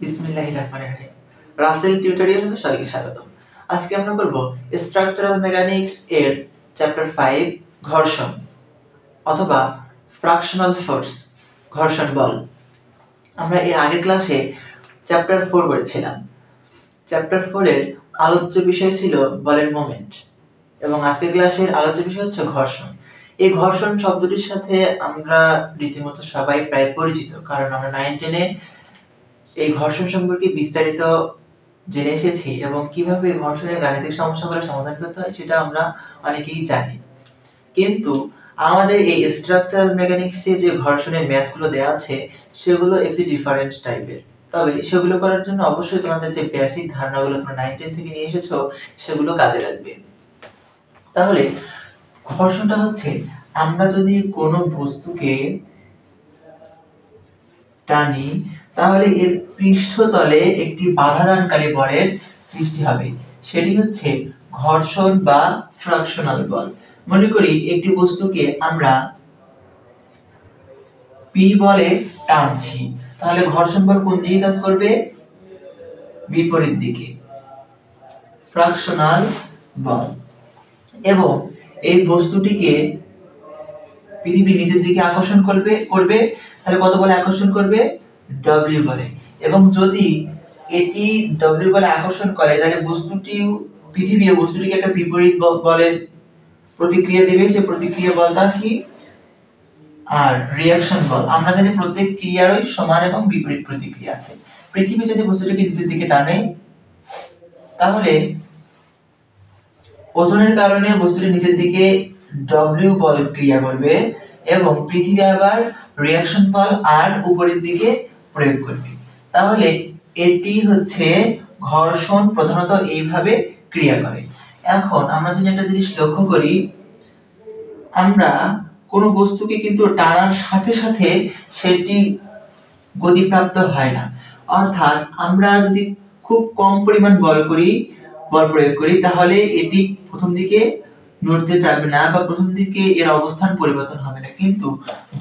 বিসমিল্লাহির রহমানির রহিম। রাসেল টিউটোরিয়ালে সবাইকে স্বাগতম। আজকে আমরা করব স্ট্রাকচারাল মেকানিক্স এর চ্যাপ্টার 5 ঘর্ষণ অথবা ফ্র্যাকশনাল ফোর্স, ঘর্ষণ বল। আমরা এর আগের ক্লাসে চ্যাপ্টার 4 করেছিলাম। চ্যাপ্টার 4 এর আলোচ্য বিষয় ছিল বলের মোমেন্ট এবং আজকের ক্লাসের আলোচ্য বিষয় হচ্ছে ঘর্ষণ। এই ঘর্ষণ শব্দটির সাথে আমরা রীতিমতো সবাই প্রায় পরিচিত, কারণ আমরা 9-10 এ এই ঘর্ষণ সম্পর্কে বিস্তারিত জেনে এসেছি এবং কিভাবে ঘর্ষণের গাণিতিক সমস্যাগুলো সমাধান করতে হয় সেটা আমরা অনেকেই জানি। কিন্তু আমাদের এই স্ট্রাকচারাল মেকানিক্সে যে ঘর্ষণের ম্যাথগুলো দেওয়া আছে সেগুলো একটু ডিফারেন্ট টাইপের। তবে সেগুলো করার জন্য অবশ্যই তোমাদের যে বেসিক ধারণাগুলো তোমরা 9-10 থেকে নিয়ে এসেছো সেগুলো কাজে লাগবে। তাহলে ঘর্ষণটা হচ্ছে, আমরা যদি কোনো বস্তুকে টানি তাহলে এর পৃষ্ঠতলে একটি বাধাদানকারী বলের সৃষ্টি হবে, সেটি হচ্ছে ঘর্ষণ বা ফ্র্যাকশনাল বল। মনে করি একটি বস্তুকে আমরা পি বলে টানছি, তাহলে ঘর্ষণ বল কোন দিকে কাজ করবে? বিপরীত দিকে, ফ্র্যাকশনাল বল। এবং এই বস্তুটিকে পৃথিবী নিজের দিকে আকর্ষণ করবে, তাহলে কত বলে আকর্ষণ করবে? ডব্লিউ বলে। এবং যদি এটি ডব্লিউ বলে আকর্ষণ করে তাহলে পৃথিবী বস্তুটিকে একটা বিপরীত বলে প্রতিক্রিয়া দেবে। সেই প্রতিক্রিয়া বলটা কি? আর রিঅ্যাকশন বল। আমরা জানি প্রত্যেক ক্রিয়ারই সমান এবং বিপরীত প্রতিক্রিয়া আছে। পৃথিবী যদি বস্তুটিকে নিচের দিকে টানে তাহলে ওজনের কারণে বস্তুটি নিচের দিকে ডব্লিউ বল ক্রিয়া করবে এবং পৃথিবী আবার রিঅ্যাকশন বল আর উপরের দিকে প্রয়োগ করবে। তাহলে এটি হচ্ছে ঘর্ষণ, প্রধানত এইভাবে ক্রিয়া করে। এখন আমরা যদি একটা জিনিস লক্ষ্য করি, আমরা কোনো বস্তুকে কিন্তু টানার সাথে সাথে সেটি গতিপ্রাপ্ত হয় না। অর্থাৎ আমরা যদি খুব কম পরিমাণ বল প্রয়োগ করি তাহলে এটি প্রথম দিকে নড়তে চাইবে না বা প্রথম দিকে এর অবস্থান পরিবর্তন হবে না। কিন্তু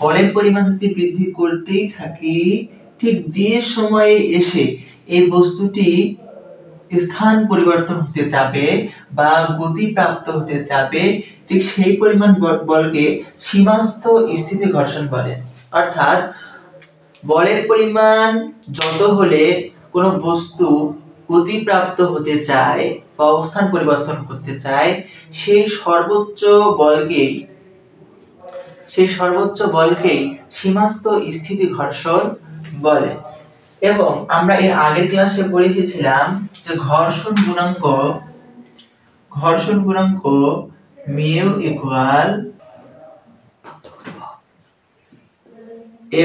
বলের পরিমাণ যদি বৃদ্ধি করতেই থাকি, ঠিক যে সময়ে এসে এই বস্তুটি স্থান পরিবর্তন হতে যাবে বা গতি প্রাপ্ত হতে যাবে, ঠিক সেই পরিমাণ বলকে সীমাস্থ স্থিতি ঘর্ষণ বলে। অর্থাৎ বলের পরিমাণ যত হলে কোনো বস্তু গতিপ্রাপ্ত হতে চায় বা অবস্থান পরিবর্তন করতে চায়, সেই সর্বোচ্চ বলকেই সীমাস্থ স্থিতি ঘর্ষণ বলে। এবং আমরা এর আগের ক্লাসে পড়ে গেছিলাম যে ঘর্ষণ গুণাঙ্ক mu equal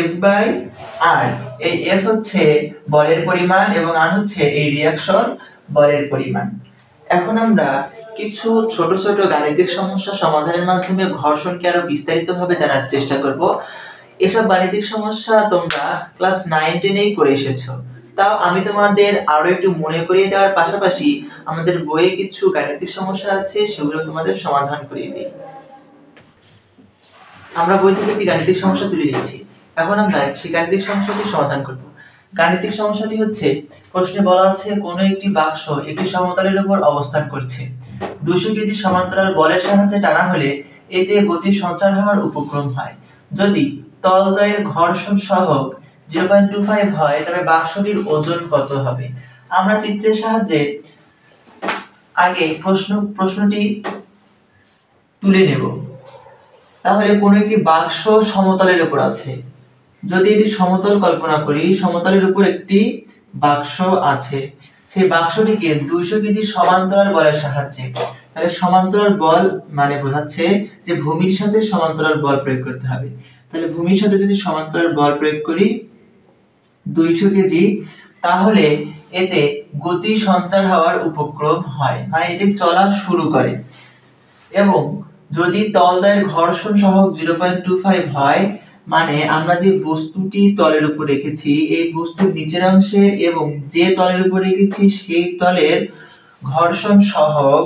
F by R। এই F হচ্ছে বলের পরিমাণ এবং R হচ্ছে এই রিঅ্যাকশন বলের পরিমাণ। এখন আমরা কিছু ছোট ছোট গাণিতিক সমস্যা সমাধানের মাধ্যমে ঘর্ষণকে আরো বিস্তারিতভাবে জানার চেষ্টা করব। এসব গাণিতিক সমস্যা তোমরা ক্লাস 9-10 করে এসেছো। তাও আমি তোমাদের আরো একটু মনে করিয়ে দেওয়ার পাশাপাশি আমাদের বইয়ে কিছু গাণিতিক সমস্যা আছে সেগুলো তোমাদের সমাধান করিয়ে দিই। আমরা বই থেকে একটি গাণিতিক সমস্যা তুলে নিয়েছি, এখন আমরা সেই গাণিতিক সমস্যাটি সমাধান করব। গাণিতিক সমস্যাটি হচ্ছে, প্রশ্নে বলা আছে কোনো একটি বাক্স একটি সমতলের উপর অবস্থান করছে। 200 কেজি সমান্তরাল বলের সাহায্যে টানা হলে এতে গতির সঞ্চার হওয়ার উপক্রম হয়। যদি তলদ্বয়ের ঘর্ষণ সহগ 0.25 হয় তবে বাক্সটির ওজন কত হবে? আমরা চিত্রের সাহায্যে আগে প্রশ্নটি তুলে নেব। তাহলে কোন একটি বাক্স সমতলের উপর আছে। যদি এটি সমতল কল্পনা করি, সমতলের উপর একটি বাক্স আছে, সেই বাক্সটিকে 200 কেজি সমান্তরাল বলের সাহায্যে, তাহলে সমান্তরাল বল মানে বোঝাচ্ছে যে ভূমির সাথে সমান্তরাল বল প্রয়োগ করতে হবে। তাহলে ভূমির সাথে যদি সমান্তরাল বল প্রয়োগ করি 200 কেজি, তাহলে এতে গতি সঞ্চার হওয়ার উপক্রম হয়, মানে এটি চলা শুরু করে। এবং যদি তলদ্বয়ের ঘর্ষণ সহগ 0.25 হয়, মানে আমরা যে বস্তুটি তলের উপর রেখেছি এই বস্তুর নিচের অংশের এবং যে তলের উপর রেখেছি সেই তলের ঘর্ষণ সহগ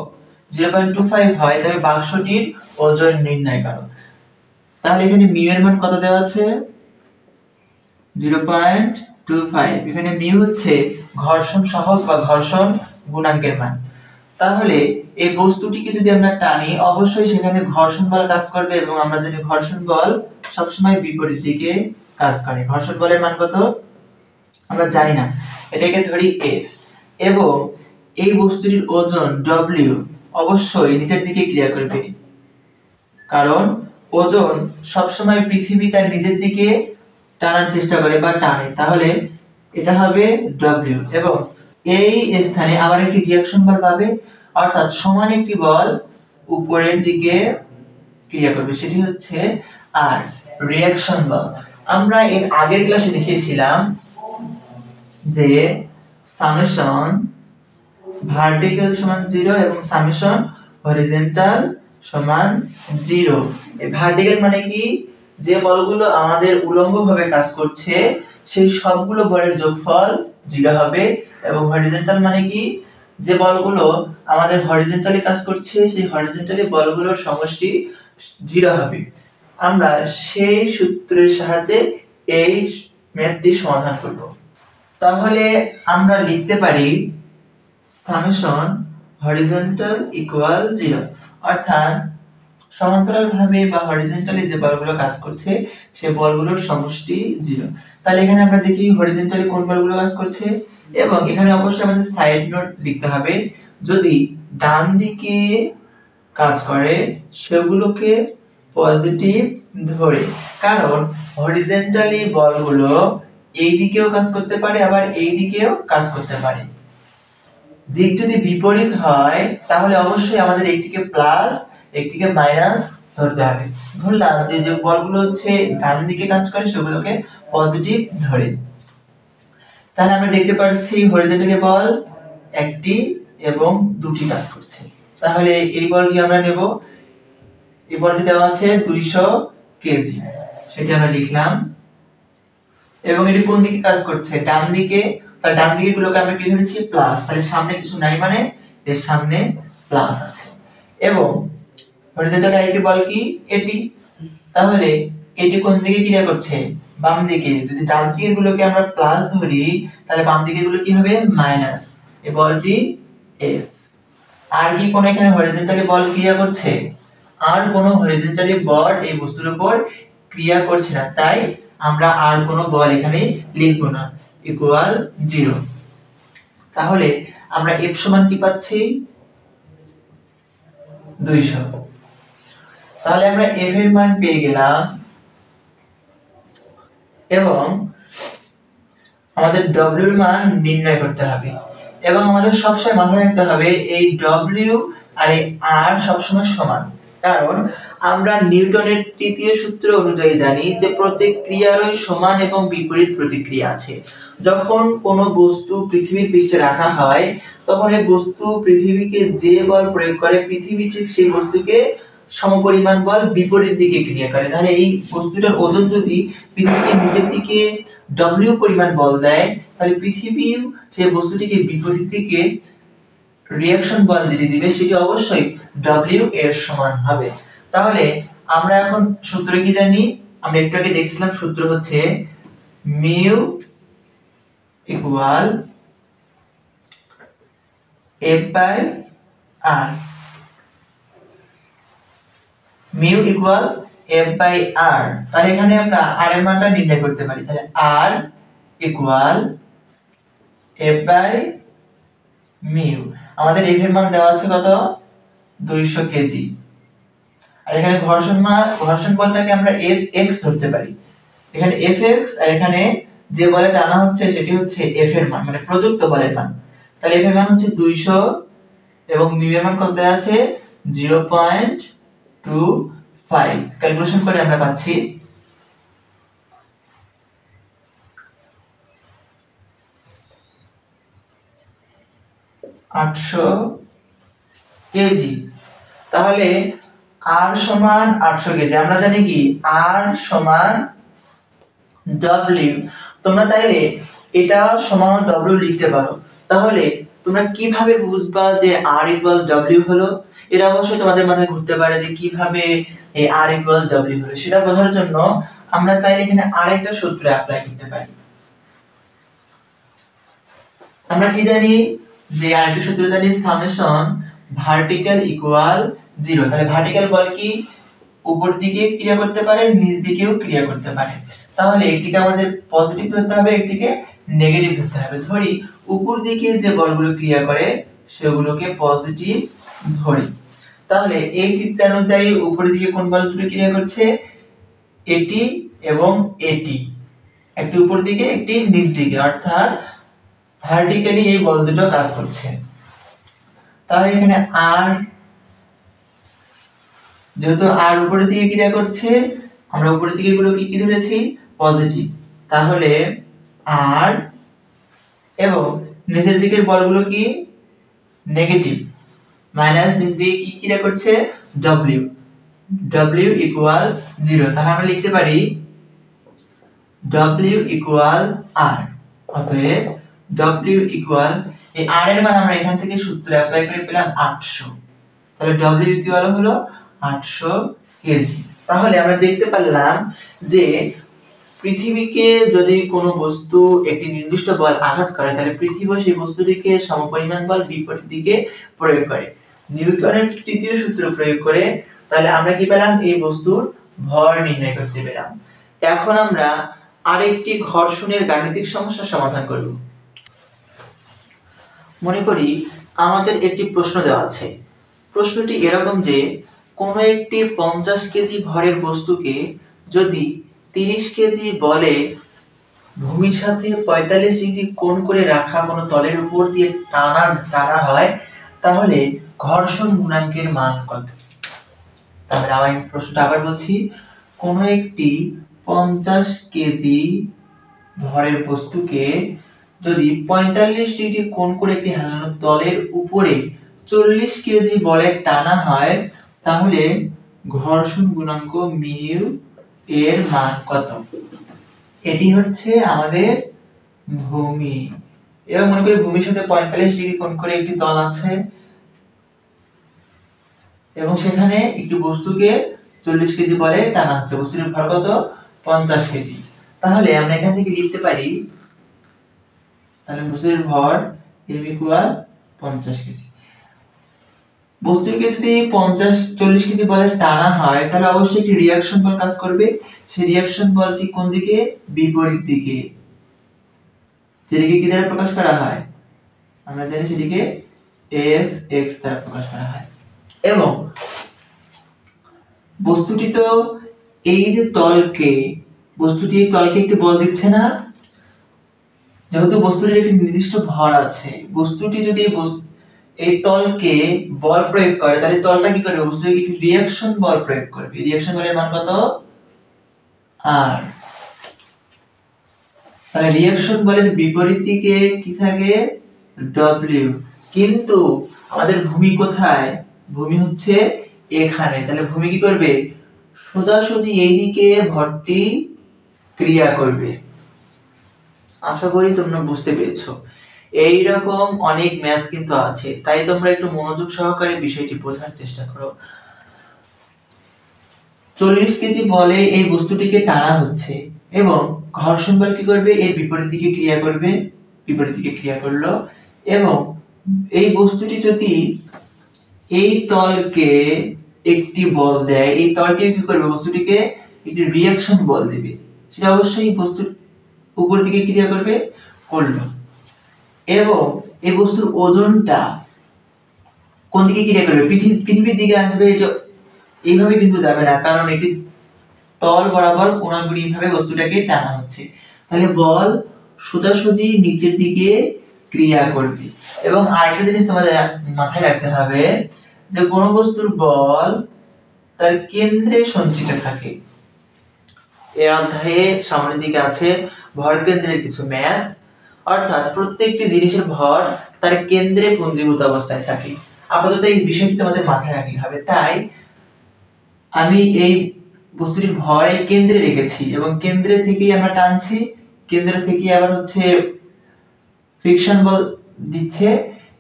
0.25 হয়, তবে বাক্সটির ওজন নির্ণয় করো। তাহলে এখানে মিউ এর মান কত দেওয়া আছে? 0.25। এখানে মিউ হচ্ছে ঘর্ষণ সহগ বা ঘর্ষণ গুণাঙ্কের মান। তাহলে এই বস্তুটিকে যদি আমরা টানি অবশ্যই সেখানে ঘর্ষণ বল কাজ করবে, এবং আমরা জানি ঘর্ষণ বল সবসময় বিপরীত দিকে কাজ করে। ঘর্ষণ বলের মান কত আমরা জানি না, এটাকে ধরি F, এবং এই বস্তুটির ওজন W অবশ্যই নিচের দিকে ক্রিয়া করবে, কারণ ওজন সবসময় পৃথিবী তার নিজের দিকে টানার চেষ্টা করে বা টানে, তাহলে এটা হবে W। এবং এই স্থানে আবার একটি রিঅ্যাকশন বল পাবে, অর্থাৎ সমান একটি বল উপরের দিকে ক্রিয়া করবে, সেটি হচ্ছে আর রিঅ্যাকশন বল। আমরা এর আগের ক্লাসে দেখিয়েছিলাম যে সামেশন ভার্টিক্যাল সমান 0 এবং সামেশন হরিজন্টাল সমান 0। এই ভার্টিক্যাল মানে কি, যে বলগুলো আমাদের উল্লম্বভাবে কাজ করছে সেই সবগুলো বলের যোগফল 0 হবে, এবং হরিজন্টাল মানে কি, যে বলগুলো আমাদের হরিজন্টালি কাজ করছে সেই হরিজন্টালি বলগুলোর সমষ্টি 0 হবে। আমরা সেই সূত্রের সাহায্যে এই ম্যাথটি সমাধান করব। তাহলে আমরা লিখতে পারি সামেশন হরিজন্টাল ইকুয়াল 0, অর্থাৎ সমান্তরালভাবে বা হরিজন্টালি যে বলগুলো কাজ করছে সেই বলগুলোর সমষ্টি 0। তাহলে এখানে আমরা দেখি হরিজন্টালি কোন বলগুলো কাজ করছে, এবং এখানে অবশ্যই আমাদের সাইড নোট লিখতে হবে। যদি ডান দিকে কাজ করে সেগুলোকে পজিটিভ ধরে, কারণ হরিজন্টালি বলগুলো এই দিকেও কাজ করতে পারে আবার এই দিকেও কাজ করতে পারে। দিক যদি বিপরীত হয় তাহলে অবশ্যই আমাদের একটিকে প্লাস একটিকে মাইনাস ধরতে হবে। ধরলাম যে যে বলগুলো হচ্ছে ডান দিকে কাজ করে সেগুলোকে পজিটিভ ধরে। তাহলে আমরা দেখতে পাচ্ছি হরিজন্টালি বল একটি এবং দুটি কাজ করছে। তাহলে এই বলটি আমরা নেব, এই বলটি দেওয়া আছে 200 কেজি, সেটা আমরা লিখলাম। এবং এটি কোন দিকে কাজ করছে, ডান দিকে, তাহলে ডান দিকে গুলোকে আমরা কি ধরেছি প্লাস, তাহলে সামনে কিছু নাই মানে এর সামনে প্লাস আছে। এবং হরিজন্টাল আরেকটি বল কি এটি, তাহলে এটি কোন দিকে ক্রিয়া করছে বাম দিকে, যদি ডান দিকের গুলোকে আমরা প্লাস ধরি তাহলে বাম দিকের গুলো কি হবে মাইনাস, এই বলটি F। আর কি কোন এখানে হরিজন্টালি বল ক্রিয়া করছে, আর কোন হরিজন্টালি বল এই বস্তুর উপর ক্রিয়া করছে না, তাই আমরা আর কোন বল এখানে লিখব না, ইকুয়াল 0। তাহলে আমরা F সমান কি পাচ্ছি 200। তাহলে আমরা F এর মান পেয়ে গেলাম, এবং আমাদের W এর মান নির্ণয় করতে হবে। এবং আমাদের সবসময় মাথায় রাখতে হবে এই W আর এই R সবসময় সমান, কারণ আমরা নিউটনের তৃতীয় সূত্র অনুযায়ী জানি যে প্রত্যেক ক্রিয়ারই সমান এবং বিপরীত প্রতিক্রিয়া আছে। যখন কোনো বস্তু পৃথিবীর পৃষ্ঠে রাখা হয় তখন এই বস্তু পৃথিবীকে যে বল প্রয়োগ করে পৃথিবী ঠিক সেই বস্তুকে সমপরিমাণ বল বিপরীত দিকে ক্রিয়া করে। তাহলে এই বস্তুটার ওজন যদি পৃথিবীকে নিচের দিকে W পরিমাণ বল দেয়, তাহলে পৃথিবীও সেই বস্তুটিকে বিপরীত দিকে রিঅ্যাকশন বল যেটি দিবে সেটি অবশ্যই W এর সমান হবে। তাহলে আমরা এখন সূত্র কি জানি, আমরা একটু আগে দেখছিলাম সূত্র হচ্ছে mu equal F by R, mu equal F by R। তাহলে এখানে আমরা R এর মানটা নির্ণয় করতে পারি, তাহলে R equal F by mu. আমাদের F এর মান দেওয়া আছে কত 200 কেজি, আর এখানে ঘর্ষণ বলটাকে আমরা Fx ধরতে পারি। এখানে Fx আর এখানে যে বলে টানা হচ্ছে সেটি হচ্ছে F এর মান, মানে প্রযুক্ত বলের মান। তাহলে F এর মান হচ্ছে 200 এবং মিউ এর মান কত দেওয়া আছে 0.25। ক্যালকুলেশন করে আমরা পাচ্ছি 800 কেজি। তাহলে R সমান 800 কেজি। আমরা জানি কি R সমান W, তোমরা চাইলে এটা সমান W লিখতে পারো। তাহলে তোমরা কিভাবে বুঝবা যে R ইকুয়াল W হলো, এটা অবশ্যই তোমাদের মাথায় ঘুরতে পারে যে কিভাবে এই R ইকুয়াল W হলো। সেটা বোঝার জন্য আমরা চাইলে এখানে আরেকটা সূত্র অ্যাপ্লাই করতে পারি। আমরা কি জানি যে আরেকটি সূত্র জানি সামেশন ভার্টিক্যাল ইকুয়াল 0। তাহলে ভার্টিক্যাল বল কি উপর দিকে ক্রিয়া করতে পারে, নিচ দিকেও ক্রিয়া করতে পারে। তাহলে একটিকে আমাদের পজিটিভ ধরতে হবে, একটিকে নেগেটিভ ধরতে হবে। ধরি উপর দিকে যে বলগুলো ক্রিয়া করে সেগুলোকে পজিটিভ ধরি। তাহলে এই চিত্রানুযায়ী উপরের দিকে কোন বলগুলো ক্রিয়া করছে? এটি এবং এটি, একটি উপর দিকে একটি নিচ দিকে, অর্থাৎ ভার্টিক্যালি এই বল দুটো কাজ করছে। তাহলে এখানে আর, যেহেতু আর উপরের দিকে ক্রিয়া করছে, আমরা উপরের দিকে গুলো কি ধরেছি? পজিটিভ। তাহলে আর এবং নিচের দিকের বলগুলো কি? নেগেটিভ। মাইনাস নিচ দিকে কি ক্রিয়া করছে? ডব্লিউ। W equal 0। তাহলে আমরা লিখতে পারি ডব্লিউ ইকুয়াল আর। অতএব ডব্লিউ ইকুয়াল, এই আর এর মান আমরা এখান থেকে সূত্র অ্যাপ্লাই করে পেলাম 800। তাহলে ডব্লিউ ইকুয়াল হলো 800 কেজি। তাহলে আমরা দেখতে পারলাম যে পৃথিবীকে যদি কোনো বস্তু একটি নির্দিষ্ট বল আঘাত করে, তাহলে পৃথিবী সেই বস্তুটিকে সমপরিমাণ বল বিপরীত দিকে প্রয়োগ করে। নিউটনের তৃতীয় সূত্র প্রয়োগ করে তাহলে আমরা কি পেলাম? এই বস্তুর ভর নির্ণয় করতে পেলাম। এখন আমরা আরেকটি ঘর্ষণের গাণিতিক সমস্যা সমাধান করব। মনে করি আমাদের একটি প্রশ্ন দেওয়া আছে। প্রশ্নটি এরকম যে কোনো একটি 50 কেজি ভরের বস্তুকে যদি 30 কেজি বলে ভূমির সাথে 45 ডিগ্রি কোণ করে রাখা কোনো তলের উপর দিয়ে টানা হয়, তাহলে ঘর্ষণ গুণাঙ্কের মান কত? তাহলে আমি প্রশ্নটা আবার বলছি, কোনো একটি 50 কেজি ভরের বস্তুকে যদি 45 ডিগ্রি কোণ করে একটি হেলানো তলের উপরে 40 কেজি বলে টানা হয়, তাহলে ঘর্ষণ গুণাঙ্ক মিউ এর মান কত? এটি হচ্ছে আমাদের ভূমি। এবং মনে করি ভূমির সাথে 45 ডিগ্রি কোণ করে একটি তল আছে এবং সেখানে একটি বস্তুকে 40 কেজি বলে টানা হচ্ছে। বস্তুটির ভর কত? 50 কেজি। তাহলে আমরা এখান থেকে লিখতে পারি, তাহলে বস্তুটির ভর m ইকুয়াল 50 কেজি। বস্তুটিকে যদি 40 কেজি বলে টানা হয়, তাহলে অবশ্যই একটি রিঅ্যাকশন বল কাজ করবে। সেই রিঅ্যাকশন বলটি কোন দিকে? বিপরীত দিকে। যেটিকে কি দ্বারা প্রকাশ করা হয়? আমরা জানি সেটিকে Fx দ্বারা প্রকাশ করা হয়। এবং বস্তুটি তো এই যে বস্তুটি এই তলকে একটি বল দিচ্ছে না? যেহেতু বস্তুটির একটি নির্দিষ্ট ভর আছে, বস্তুটি যদি এই তলকে বল প্রয়োগ করে, তাহলে তলটা কি করবে? বস্তুটিকে একটি রিঅ্যাকশন বল প্রয়োগ করবে। রিঅ্যাকশন বলের মান কত? আর। তাহলে রিঅ্যাকশন বলের বিপরীত দিকে কি থাকে? ডব্লিউ। কিন্তু আমাদের ভূমি কোথায়? ভূমি হচ্ছে এখানে। তাহলে ভূমি কি করবে? সোজাসুজি এই দিকে ভরটি ক্রিয়া করবে। আশা করি তোমরা বুঝতে পেরেছো। এই রকম অনেক ম্যাথ কিন্তু আছে, তাই তোমরা একটু মনোযোগ সহকারে বিষয়টি বোঝার চেষ্টা করো। 40 কেজি বলে এই বস্তুটিকে টানা হচ্ছে এবং ঘর্ষণ বল কি করবে? এর বিপরীত দিকে ক্রিয়া করবে। বিপরীত দিকে ক্রিয়া করলো এবং এই বস্তুটি যদি এই তলকে একটি বল দেয়, এই তলটি কি করবে? বস্তুটিকে একটি রিঅ্যাকশন বল দেবে। সেটা অবশ্যই বস্তুর উপর দিকে ক্রিয়া করবে, করলো। এবং এই বস্তুর ওজনটা কোন দিকে ক্রিয়া করবে? পৃথিবীর দিকে আসবে। এটা এইভাবে কিন্তু যাবে না, কারণ এটি তল বরাবর কোণাগুণী ভাবে বস্তুটাকে টানা হচ্ছে। তাহলে বল সোজাসুজি নিচের দিকে ক্রিয়া করবে। এবং আরেকটা জিনিস তোমাদের মাথায় রাখতে হবে যে কোন বস্তুর বল তার কেন্দ্রে সঞ্চিত থাকে। এই অধ্যায়ে সামনের দিকে আছে ভর কেন্দ্রের কিছু ম্যাথ, অর্থাৎ প্রত্যেকটি জিনিসের ভর তার কেন্দ্রে পুঞ্জীভূত অবস্থায় থাকে। আপাতত এই বিষয়টি তোমাদের মাথায় রাখতে হবে। তাই আমি এই বস্তুটির ভর এই কেন্দ্রে রেখেছি এবং কেন্দ্রে থেকেই আমরা টানছি, কেন্দ্র থেকে আবার হচ্ছে ফ্রিকশন বল দিচ্ছে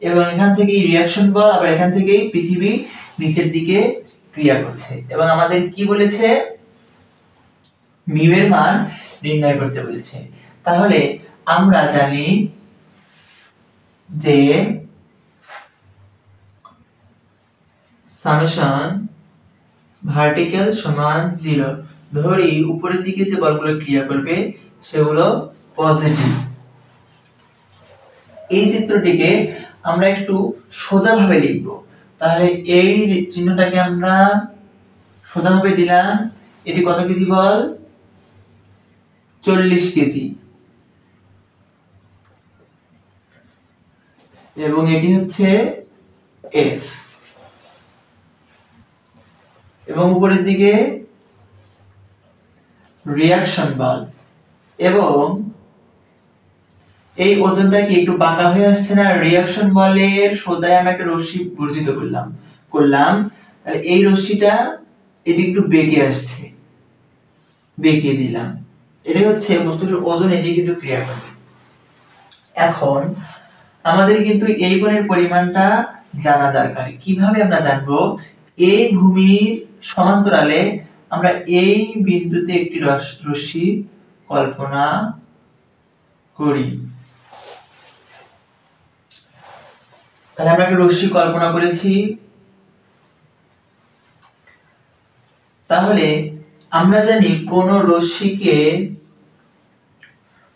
এবং এখান থেকেই রিঅ্যাকশন বল, আবার এখান থেকেই পৃথিবী নিচের দিকে ক্রিয়া করছে। এবং আমাদের কি বলেছে? মিউ এর মান নির্ণয় করতে বলেছে। তাহলে আমরা জানি যে সামেশন ভার্টিক্যাল সমান 0, ধরি উপরের দিকে যে বলগুলো ক্রিয়া করবে সেগুলো পজিটিভ। এই চিত্রটিকে আমরা একটু সোজাভাবে লিখব। তাহলে এই চিহ্নটাকে আমরা সোজাভাবে দিলাম। এটি কত কেজি বল? 40 কেজি। এবং এটি হচ্ছে এফ। এবং উপরের দিকে রিঅ্যাকশন বল। এবং এই ওজনটা কি একটু বাঁকা হয়ে আসছে না? রিঅ্যাকশন বলের সোজায় আমরা একটা রশ্মি বর্জিত করলাম। তাহলে এই রশ্মিটা এদিকে একটু বেঁকে আসছে, বেঁকে দিলাম। এটাই হচ্ছে বস্তুটির ওজন এদিকে একটু ক্রিয়া করবে। এখন আমাদের কিন্তু এই কোণের পরিমাণটা জানা দরকার। কিভাবে আমরা জানবো? এই ভূমির সমান্তরালে আমরা এই বিন্দুতে একটি রশ্মি কল্পনা করি। তাহলে আমরা একটা রশ্মি কল্পনা করেছি। তাহলে আমরা জানি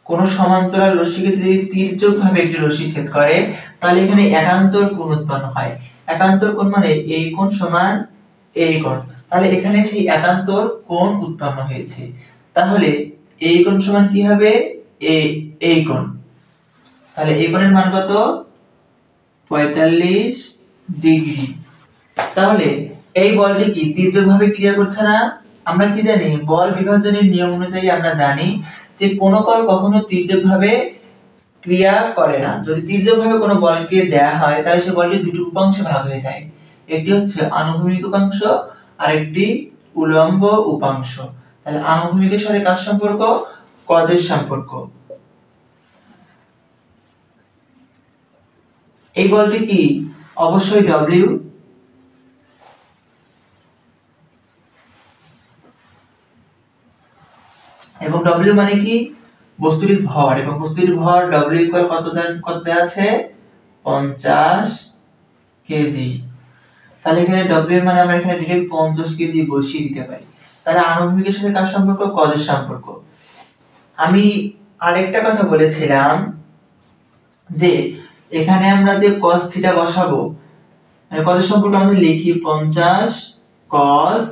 কোন সমান্তরাল রশ্মিকে যদি তির্যকভাবে একটি রশ্মি ছেদ করে তাহলে এখানে একান্তর কোণ উৎপন্ন হয়। একান্তর কোণ মানে এই কোণ সমান এই কোণ। তাহলে এখানে সেই একান্তর কোণ উৎপন্ন হয়েছে। তাহলে এই কোণ সমান কি হবে? এই কোণ। তাহলে এই কোণের মান কত? 45 ডিগ্রি। তাহলে এই বলটি কি তির্যকভাবে ক্রিয়া করছে না? আমরা কি জানি? বল বিভাজনের নিয়ম অনুযায়ী আমরা জানি যে কোন বল কখনো তির্যকভাবে ক্রিয়া করে না। যদি তির্যকভাবে কোনো বলকে দেয়া হয় তাহলে সেই বলটি দুটি উপাংশে ভাগ হয়ে যায়। একটি হচ্ছে আনুভূমিক উপাংশ আর একটি উলম্ব উপাংশ। তাহলে আনুভূমিকের সাথে কার সম্পর্ক? কজের সম্পর্ক। এই বলটি কি? অবশ্যই ডব্লিউ। এবং ডব্লিউ মানে কি? বস্তুটির ভর। এবং বস্তুটির ভর ডব্লিউ ইকুয়াল কত দেয়া আছে? 50 কেজি। তাহলে এখানে ডব্লিউ এর মানে আমরা এখানে ডাইরেক্ট 50 কেজি বসিয়ে দিতে পারি। তাহলে আনুভূমিকের সাথে কার সম্পর্ক? কজের সম্পর্ক। আমি আরেকটা কথা বলেছিলাম যে এখানে আমরা যে cos থিটা বসাবো, কজের সম্পর্ক আমাদের লিখি 50 cos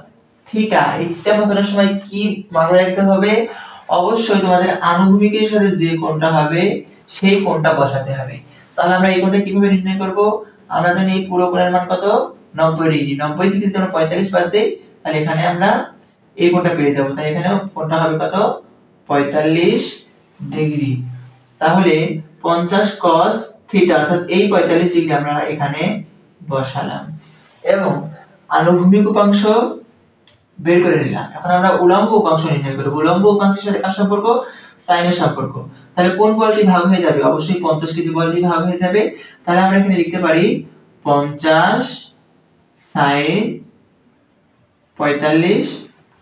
থিটা। এই থিটা বসানোর সময় কি মাথায় রাখতে হবে? অবশ্যই তোমাদের আনুভূমিকের সাথে যে কোণটা হবে সেই কোণটা বসাতে হবে। তাহলে আমরা এই কোণটা কিভাবে নির্ণয় করব? আমরা জানি এই পুরো কোণের মান কত? 90 ডিগ্রি। 90 থেকে যদি আমরা 45 বাদ দেই তাহলে এখানে আমরা এই কোণটা পেয়ে যাব। তাই এখানে কোণটা হবে কত? 45 ডিগ্রি। তাহলে 50 cos থিটা অর্থাৎ এই 45 ডিগ্রি আমরা এখানে বসালাম এবং আনুভূমিক উপাংশ বের করে নিলাম। এখন আমরা উলম্ব উপাংশ নির্ণয় করব। উলম্ব উপাংশের সাথে কার সম্পর্ক? সাইনের সম্পর্ক। তাহলে কোন বলটি ভাগ হয়ে যাবে? অবশ্যই 50 কেজি বলটি ভাগ হয়ে যাবে। তাহলে আমরা এখানে লিখতে পারি 50 sin 45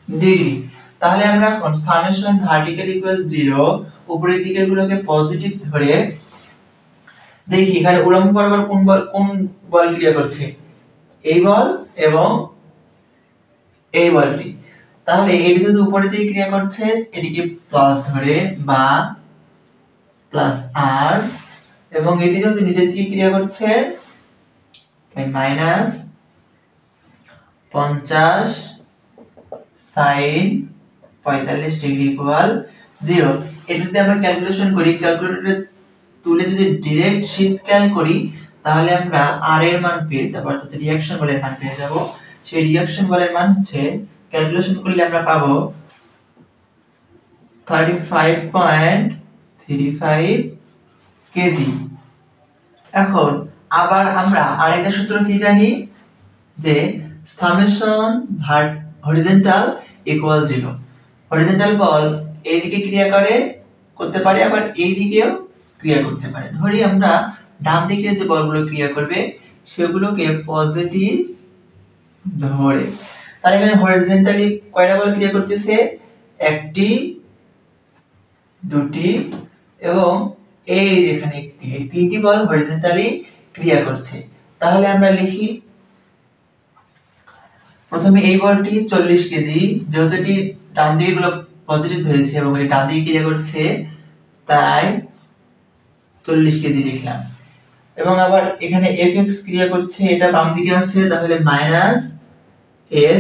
ডিগ্রি। তাহলে আমরা এখন সামেশন ভার্টিক্যাল ইকুয়াল 0 উপরের দিকের গুলোকে পজিটিভ ধরে দেখি এখানে উলম্ব বরাবর কোন বল ক্রিয়া করছে? এই বল এবং এই বলটি। তাহলে এটি যদি উপরের দিকে ক্রিয়া করছে এটিকে প্লাস ধরে বা প্লাস আর, এবং এটি যদি নিচের দিকে ক্রিয়া করছে তাই মাইনাস 50 sin 45 ডিগ্রি ইকুয়াল 0। এটা যদি আমরা ক্যালকুলেশন করি, ক্যালকুলেটরে তুলে যদি ডাইরেক্ট শিফট ক্যাল করি তাহলে আমরা আর এর মান পেয়ে যাব, অর্থাৎ রিঅ্যাকশন বলের মান পেয়ে যাব। সেই রিঅ্যাকশন বলের মান হচ্ছে ক্যালকুলেশন করলে আমরা পাবো 35.35 কেজি। এখন আবার আমরা আরেকটা সূত্র কি জানি যে সামেশন হরিজন্টাল ইকুয়াল 0। হরিজন্টাল বল এই দিকে ক্রিয়া করতে পারে আবার এই দিকেও ক্রিয়া করতে পারে। ধরি আমরা ডান দিকে যে বলগুলো ক্রিয়া করবে সেগুলোকে পজিটিভ ধরে, তাহলে এখানে হরিজন্টালি কয়টা বল ক্রিয়া করতেছে? একটি, দুটি এবং এই যেখানে একটি, এই তিনটি বল হরিজন্টালি ক্রিয়া করছে। তাহলে আমরা লিখি, প্রথমে এই বলটি 40 কেজি, যেহেতু এটি ডান দিকে গুলো পজিটিভ ধরেছে এবং এটি ডান দিকে ক্রিয়া করছে, তাই 40 কেজি লিখলাম। এবং আবার এখানে fx ক্রিয়া করছে, এটা বাম দিকে আছে, তাহলে মাইনাস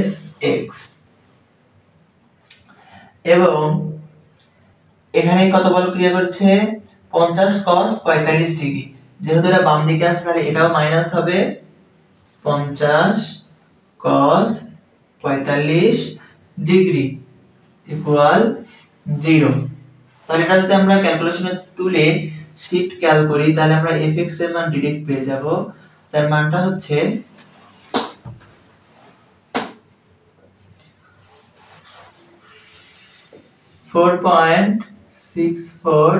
fx। এবং এখানে কত বল ক্রিয়া করছে, 50 cos 45 ডিগ্রি, যেহেতু এটা বাম দিকে আছে তাহলে এটাও মাইনাস হবে, 50 cos 45 ডিগ্রি ইকুয়াল 0। তাহলে এটা যদি আমরা ক্যালকুলেশনে তুলে শিফট ক্যাল করি, তাহলে আমরা fx এর মান ডিরেক্ট পেয়ে যাব, যার মানটা হচ্ছে 4.64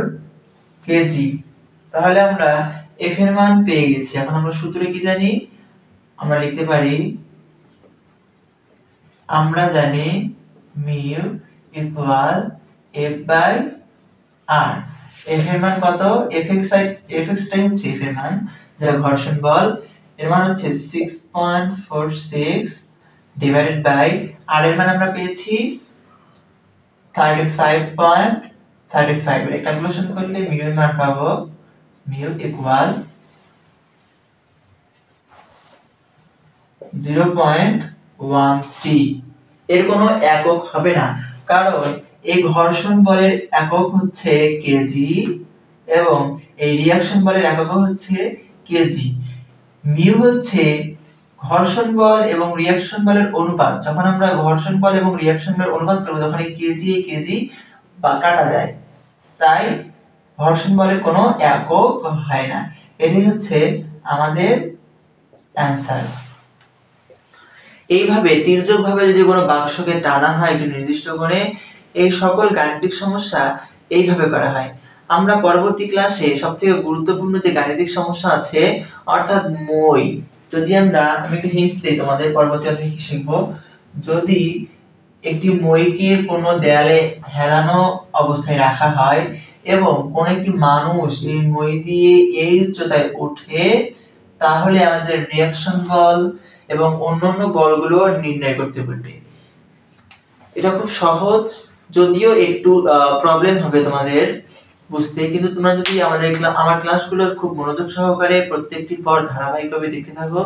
কেজি। তাহলে আমরা f এর মান পেয়ে গেছি। এখন আমরা সূত্রে কি জানি, আমরা লিখতে পারি, আমরা জানি mu equal f by r। f এর মান কত, fx টাই হচ্ছে f এর মান, যেটা ঘর্ষণ বল, এর মান হচ্ছে 6.46 ডিভাইডেড বাই r এর মান আমরা পেয়েছি 35.35। এটা ক্যালকুলেশন করলে মিউ এর মান পাবো, মিউ ইকুয়াল 0.13। এর কোনো একক হবে না, কারণ এই ঘর্ষণ বলের একক হচ্ছে কেজি এবং এই রিঅ্যাকশন বলের একক হচ্ছে কেজি। মিউ হচ্ছে ঘর্ষণ বল এবং রিঅ্যাকশন বলের অনুপাত। যখন আমরা ঘর্ষণ বল এবং রিঅ্যাকশন বলের অনুপাত করব, তখন এই কেজি বা কাটা যায়, তাই ঘর্ষণ বলের কোনো একক হয় না। এটি হচ্ছে আমাদের অ্যানসার। এইভাবে তির্যকভাবে যদি কোনো বাক্সকে টানা হয় একটি নির্দিষ্ট কোণে, এই সকল গাণিতিক সমস্যা এইভাবে করা হয়। আমরা পরবর্তী ক্লাসে সবথেকে গুরুত্বপূর্ণ যে গাণিতিক সমস্যা আছে, অর্থাৎ মই, যদি আমি একটু হিন্টস দিই তোমাদের, পরবর্তী অধ্যায়ে কি শিখব, যদি একটি মইকে কোনো দেয়ালে হেলানো অবস্থায় রাখা হয় এবং কোন একটি মানুষ এই মই দিয়ে এই উচ্চতায় ওঠে, তাহলে আমাদের রিঅ্যাকশন বল এবং অন্যান্য বলগুলো নির্ণয় করতে পারবে। এটা খুব সহজ, যদিও একটু প্রবলেম হবে তোমাদের বুঝতে, কিন্তু তোমরা যদি আমার ক্লাসগুলো খুব মনোযোগ সহকারে প্রত্যেকটি পর ধারাবাহিকভাবে দেখতে থাকো,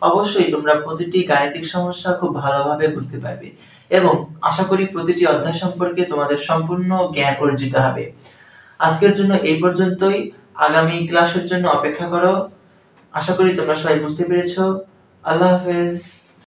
অবশ্যই তোমরা প্রতিটি গাণিতিক সমস্যা খুব ভালোভাবে বুঝতে পারবে এবং আশা করি প্রতিটি অধ্যায় সম্পর্কে তোমাদের সম্পূর্ণ জ্ঞান অর্জিত হবে। আজকের জন্য এই পর্যন্তই, আগামী ক্লাসের জন্য অপেক্ষা করো। আশা করি তোমরা সবাই বুঝতে পেরেছো। আল্লাহ হাফেজ।